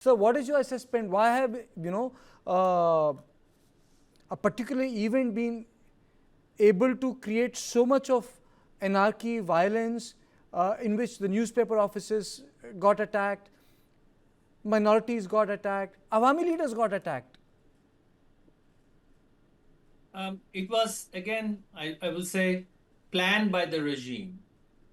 So what is your assessment? Why have, a particular event been able to create so much of anarchy, violence, in which the newspaper offices got attacked, minorities got attacked, Awami leaders got attacked? It was, again, I will say, planned by the regime.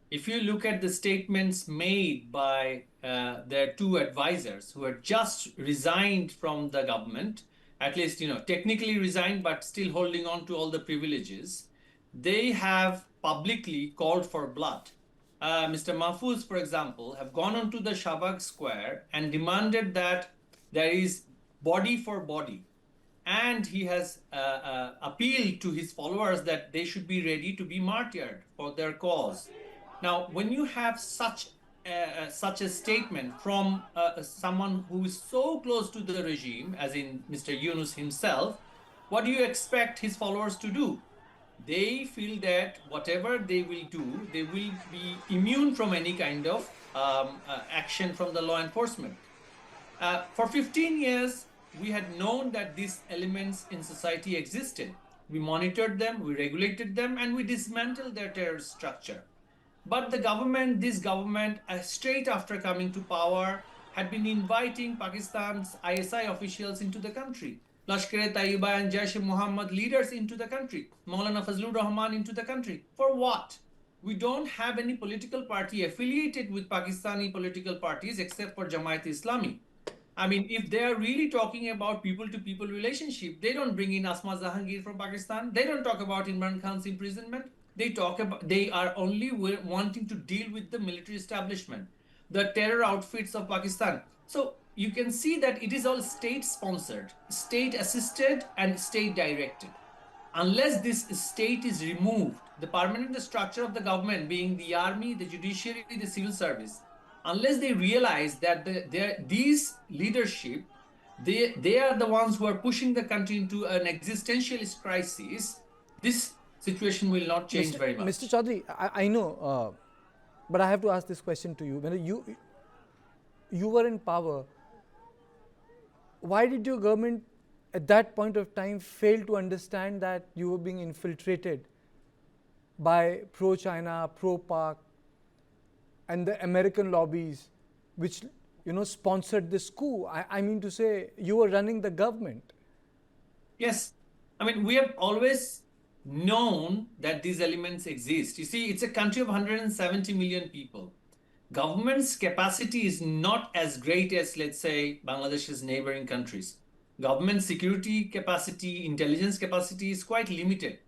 If you look at the statements made by their two advisors who had just resigned from the government, at least, technically resigned, but still holding on to all the privileges, they have publicly called for blood. Mr. Mahfouz, for example, have gone onto the Shabak Square and demanded that there is body for body. And he has appealed to his followers that they should be ready to be martyred for their cause. Now, when you have such a statement from someone who is so close to the regime, as in Mr. Yunus himself, what do you expect his followers to do? They feel that whatever they will do, they will be immune from any kind of action from the law enforcement. For 15 years, we had known that these elements in society existed. We monitored them, we regulated them, and we dismantled their terrorist structure. But this government, straight after coming to power, had been inviting Pakistan's ISI officials into the country, Lashkar-e-Taiba and Jaish-e-Mohammed leaders into the country, Maulana Fazlur Rahman into the country. For what? We don't have any political party affiliated with Pakistani political parties except for Jamaat-e-Islami. I mean, if they are really talking about people-to-people relationship, they don't bring in Asma Jahangir from Pakistan. They don't talk about Imran Khan's imprisonment. They are only wanting to deal with the military establishment, the terror outfits of Pakistan. So you can see that it is all state-sponsored, state-assisted, and state-directed. Unless this state is removed, the permanent structure of the government, being the army, the judiciary, the civil service, unless they realize that these leadership, they are the ones who are pushing the country into an existentialist crisis, this situation will not change very much. Mr. Chaudhary, I know, but I have to ask this question to you. When you were in power, why did your government at that point of time fail to understand that you were being infiltrated by pro-China, pro-Pak, and the American lobbies, which sponsored this coup? I mean to say, you were running the government. Yes, I mean, we have always known that these elements exist. You see, it's a country of 170 million people. Government's capacity is not as great as, let's say, Bangladesh's neighboring countries. Government security capacity, intelligence capacity is quite limited.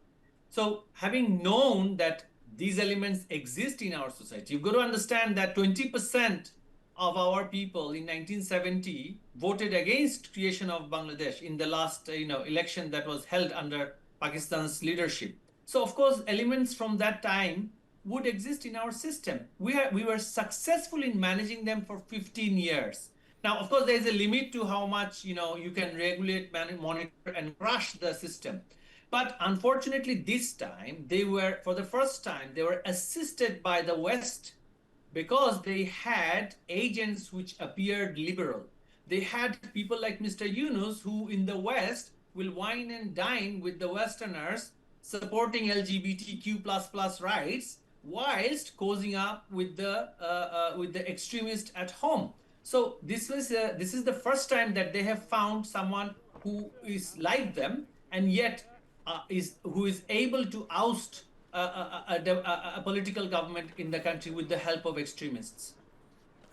So having known that these elements exist in our society, you've got to understand that 20% of our people in 1970 voted against creation of Bangladesh in the last election that was held under Pakistan's leadership. So of course, elements from that time would exist in our system. We were successful in managing them for 15 years. Now, of course, there is a limit to how much you can regulate, monitor, and crush the system. But unfortunately, this time, for the first time, they were assisted by the West because they had agents which appeared liberal. They had people like Mr. Yunus, who in the West will wine and dine with the Westerners, supporting LGBTQ++ rights, whilst cozying up with the extremists at home. So this is the first time that they have found someone who is like them, and yet who is able to oust a political government in the country with the help of extremists.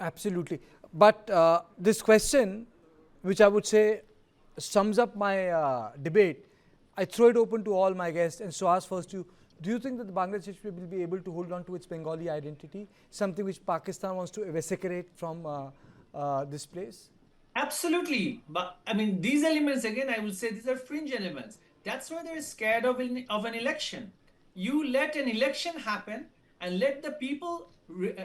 Absolutely. But this question, which I would say sums up my debate, I throw it open to all my guests, and so ask first you, do you think that the Bangladesh will be able to hold on to its Bengali identity, something which Pakistan wants to eviscerate from this place? Absolutely. But I mean, these elements, again, I will say these are fringe elements. That's why they're scared of an election. You let an election happen and let the people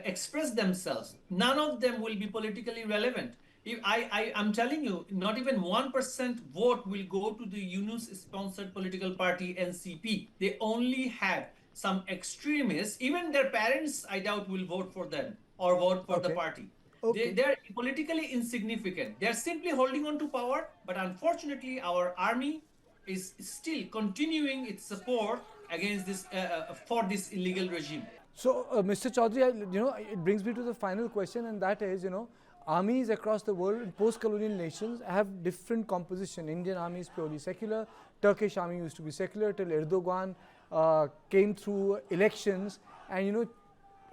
express themselves. None of them will be politically relevant. If I'm telling you, not even 1% vote will go to the Yunus-sponsored political party NCP. They only have some extremists. Even their parents, I doubt, will vote for them or vote for the party. Okay. They're politically insignificant. They're simply holding on to power, but unfortunately, our army is still continuing its support against this for this illegal regime. So, Mr. Chaudhary, it brings me to the final question, and that is, armies across the world in post-colonial nations have different composition. Indian army is purely secular. Turkish army used to be secular till Erdogan came through elections, and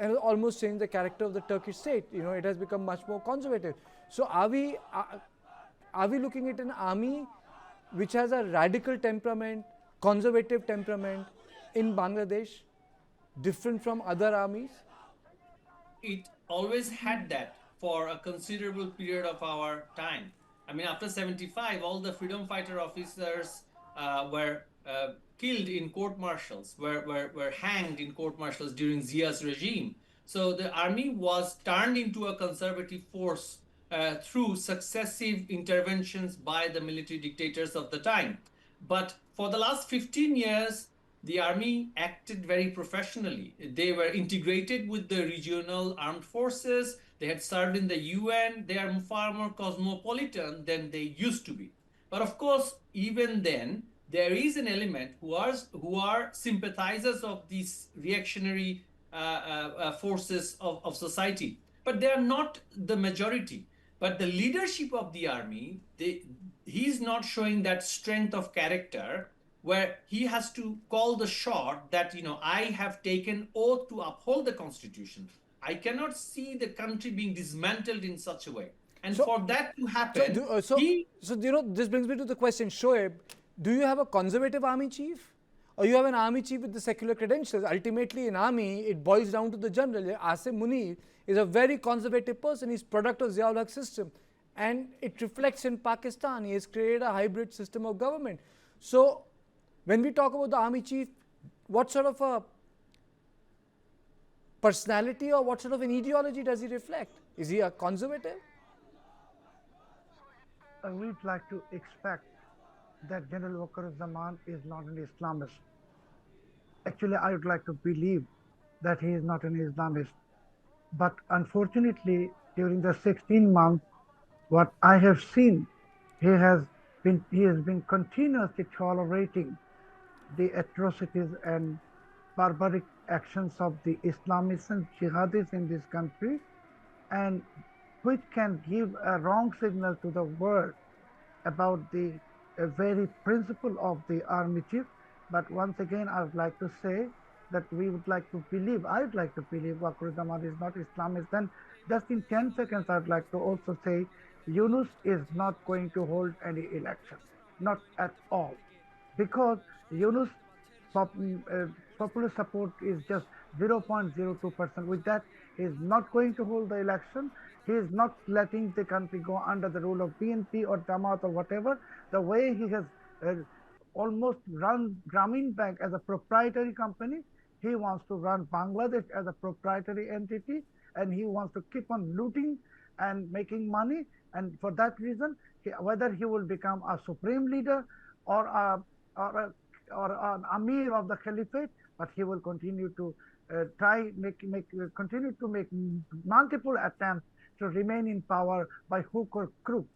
and almost changed the character of the Turkish state. It has become much more conservative. So, are we looking at an army which has a radical temperament, conservative temperament in Bangladesh, different from other armies? It always had that for a considerable period of our time. I mean, after 75, all the freedom fighter officers were killed in court martials, were hanged in court martials during Zia's regime. So the army was turned into a conservative force through successive interventions by the military dictators of the time. But for the last 15 years, the army acted very professionally. They were integrated with the regional armed forces. They had served in the UN. They are far more cosmopolitan than they used to be. But of course, even then, there is an element who are sympathizers of these reactionary forces of society. But they are not the majority. But the leadership of the army, he's not showing that strength of character where he has to call the shot that, I have taken oath to uphold the constitution. I cannot see the country being dismantled in such a way. And So, for that to so, happen, so, this brings me to the question, Shoaib, do you have a conservative army chief? Or you have an army chief with the secular credentials? Ultimately, in army, it boils down to the general. Asim Munir is a very conservative person. He's product of Ziaul Haq system. And it reflects in Pakistan. He has created a hybrid system of government. So, when we talk about the army chief, what sort of a personality or what sort of an ideology does he reflect? Is he a conservative? I would like to expect that General Wakar-uz-Zaman is not an Islamist. Actually, I would like to believe that he is not an Islamist. But unfortunately, during the 16 months, what I have seen, he has been continuously tolerating the atrocities and barbaric actions of the Islamists and jihadis in this country, and which can give a wrong signal to the world about the very principle of the army chief. But once again, I would like to say that we would like to believe, I would like to believe Wakar-uz-Zaman is not Islamist. Then just in 10 seconds, I would like to also say Yunus is not going to hold any election, not at all, because Yunus popular support is just 0.02%. With that, he is not going to hold the election. He is not letting the country go under the rule of BNP or Jamaat or whatever. The way he has almost run Grameen Bank as a proprietary company, he wants to run Bangladesh as a proprietary entity, and he wants to keep on looting and making money. And for that reason, whether he will become a supreme leader or an Amir of the Caliphate, but he will continue to continue to make multiple attempts to remain in power by hook or crook.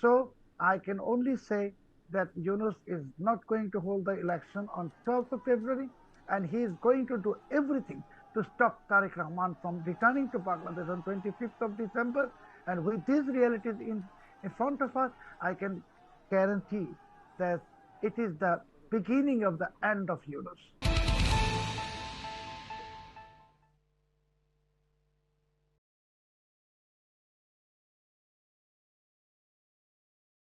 So I can only say that Yunus is not going to hold the election on 12th of February, and he is going to do everything to stop Tariq Rahman from returning to Bangladesh on 25th of December. And with these realities in front of us, I can guarantee that it is the beginning of the end of Yunus.